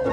Heh,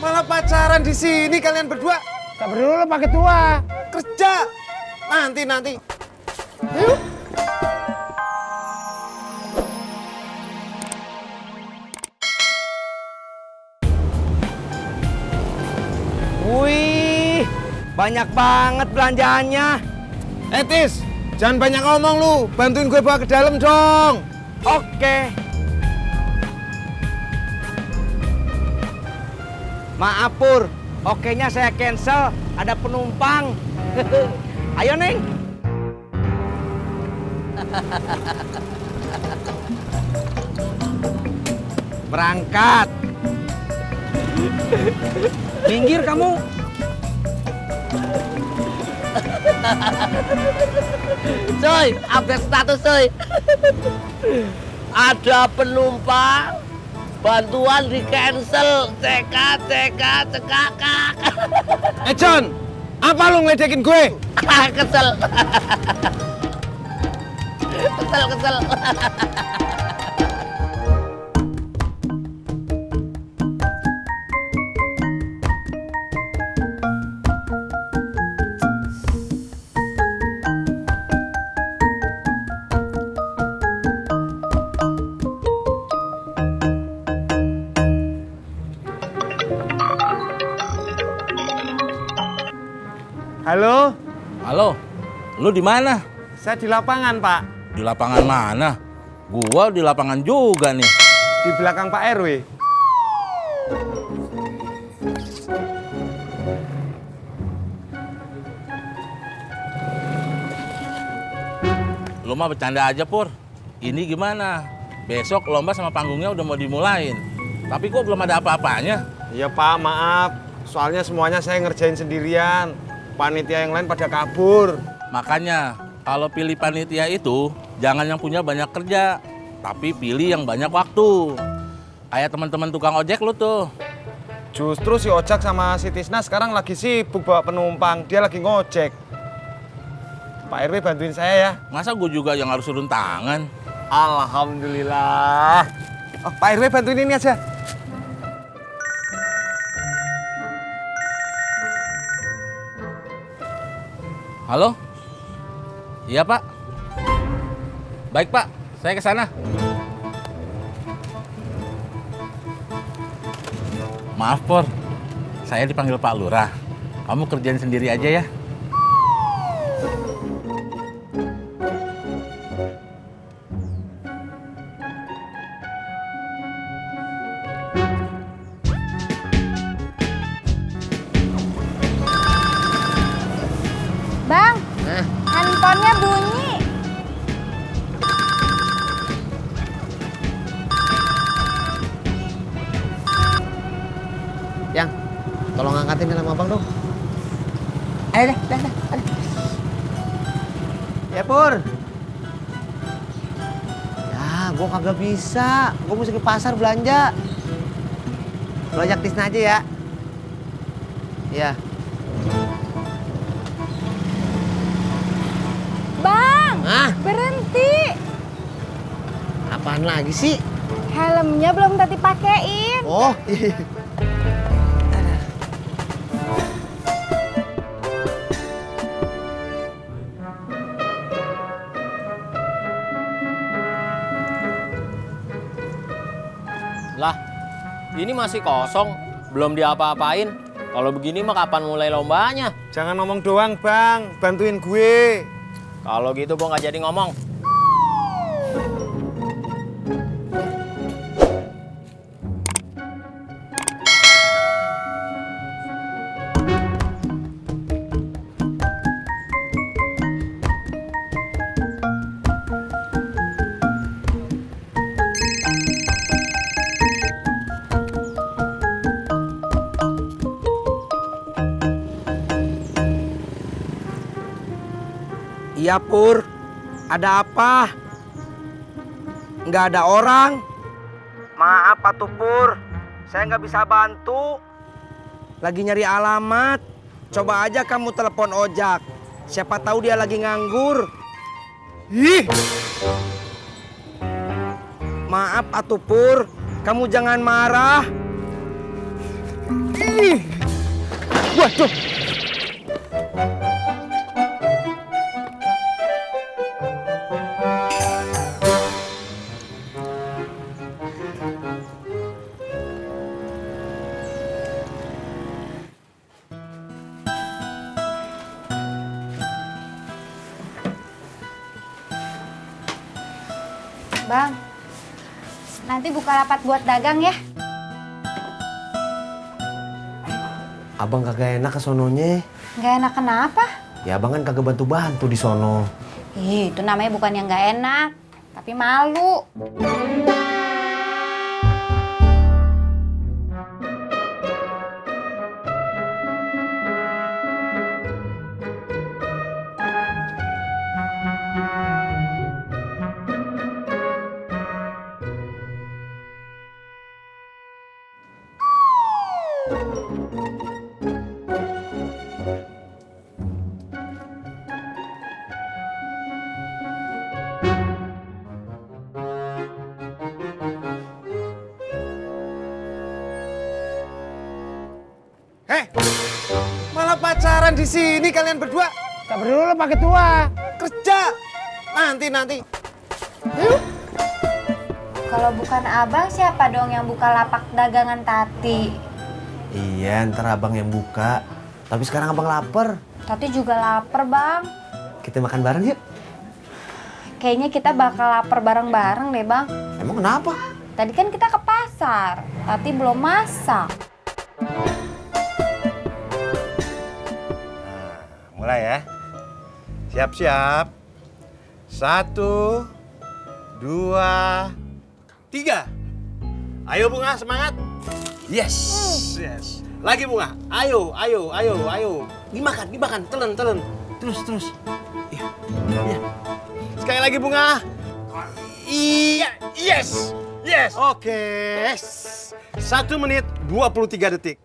malah pacaran di sini kalian berdua. Tak berdua lo pakai tua. Kerja. Nanti. Ayo. Wih, banyak banget belanjaannya. Tis, jangan banyak ngomong lu. Bantuin gue bawa ke dalam dong. Oke. Maaf Pur, okenya saya cancel, ada penumpang. Ayo Neng. Berangkat. Minggir kamu. Coy, update status coy. Ada penumpang, bantuan di cancel. Cekak. John, apa lu ngeledekin gue? Kesel. Kesel. Halo, Halo, lu di mana? saya di lapangan, Pak. Di lapangan mana? Gua di lapangan juga nih. Di belakang Pak RW. Lu mah bercanda aja, Pur. Ini gimana? Besok lomba sama panggungnya udah mau dimulain. Tapi kok belum ada apa-apanya? Iya, Pak, maaf. Soalnya semuanya saya ngerjain sendirian. Panitia yang lain pada kabur. Makanya, kalau pilih panitia itu, jangan yang punya banyak kerja. Tapi pilih yang banyak waktu. Kayak teman-teman tukang ojek lu tuh. Justru si Ojak sama si Tisna sekarang lagi sibuk bawa penumpang. Dia lagi ngojek. Pak RW bantuin saya ya. Masa gue juga yang harus turun tangan? Alhamdulillah. Oh, Pak RW bantuin ini aja. Halo? Iya, Pak. Baik, Pak. Saya ke sana. Maaf, Pur. Saya dipanggil Pak Lurah. Kamu kerjain sendiri aja ya. Bang, handphonenya bunyi. Yang, tolong angkatin sama abang dong. Ayo dah. Ya Pur. Ya, gua kagak bisa. Gua mesti ke pasar belanja. Lo ajak Tisna aja ya. Iya. Bang, Hah? berhenti. Apaan lagi sih? Helmnya belum tadi pakein. Oh, iya. Lah, ini masih kosong, belum diapa-apain. Kalau begini mah kapan mulai lombanya? Jangan ngomong doang, Bang. Bantuin gue. Kalau gitu gua nggak jadi ngomong. Iya Pur, ada apa? Nggak ada orang? Maaf Pak Tupur, saya nggak bisa bantu. Lagi nyari alamat. Coba aja kamu telepon ojak. Siapa tahu dia lagi nganggur. Ih! Maaf Atupur, kamu jangan marah. Ih! Waduh! Bang, nanti buka rapat buat dagang ya. Abang kagak enak ke sononya. Nggak enak kenapa? Ya abang kan kagak bantu-bantu di sono. Ih, itu namanya bukan yang nggak enak, tapi malu. Malah pacaran di sini kalian berdua. Sabar dulu Pak Ketua. Kerja. Nanti. Kalau bukan abang, siapa dong yang buka lapak dagangan Tati? Iya, ntar abang yang buka. Tapi sekarang abang lapar. Tati juga lapar, Bang. Kita makan bareng yuk. Kayaknya kita bakal lapar bareng-bareng deh, Bang. Emang kenapa? Tadi kan kita ke pasar, Tati belum masak. Mulai ya. Siap-siap. 1, 2, 3. Ayo Bunga, semangat. Yes. Lagi Bunga. Ayo. Dimakan. Telan. Terus. Iya. Sekali lagi Bunga. Iya. Yes. Oke. 1 menit 23 detik.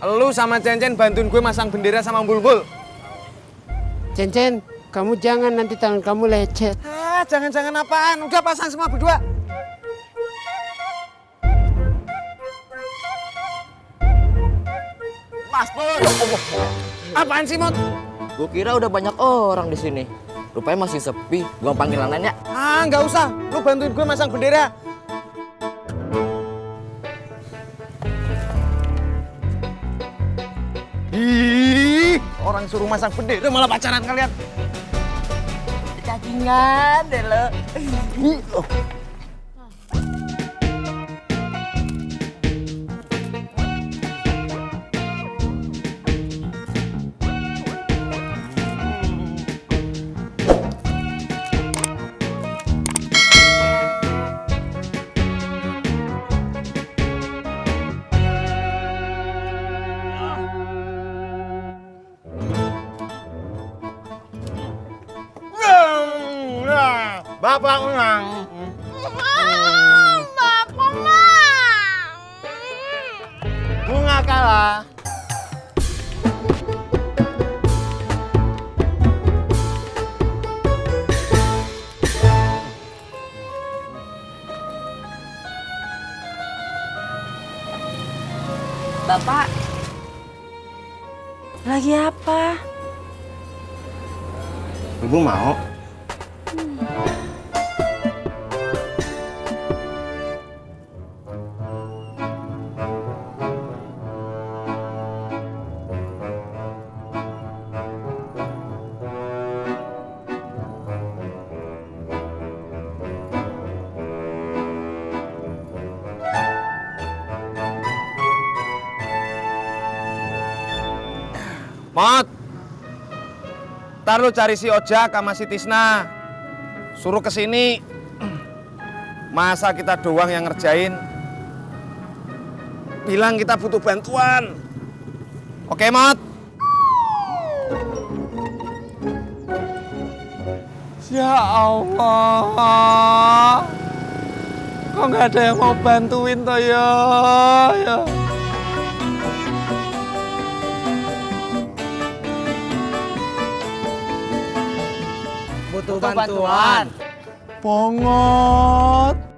Lu sama Cencen bantuin gue masang bendera sama bulbul. Cencen, kamu jangan nanti tangan kamu lecet. Jangan-jangan apaan? Udah pasang semua berdua. Mas Pur. Apaan sih, Mot? Gue kira udah banyak orang di sini. Rupanya masih sepi. Gua panggil yang lain ya. Nggak usah. Lu bantuin gue masang bendera. Orang suruh masang bendera malah pacaran kalian. Cacingan deh lo. Bapak menang. Bunga kalah. Bapak, lagi apa? Ibu mau? Mot, ntar lu cari si Ojak sama si Tisna. Suruh kesini. Masa kita doang yang ngerjain? Bilang kita butuh bantuan. Oke, Mot. Ya Allah. Kok nggak ada yang mau bantuin toh ya? Butuh bantuan. Pongot.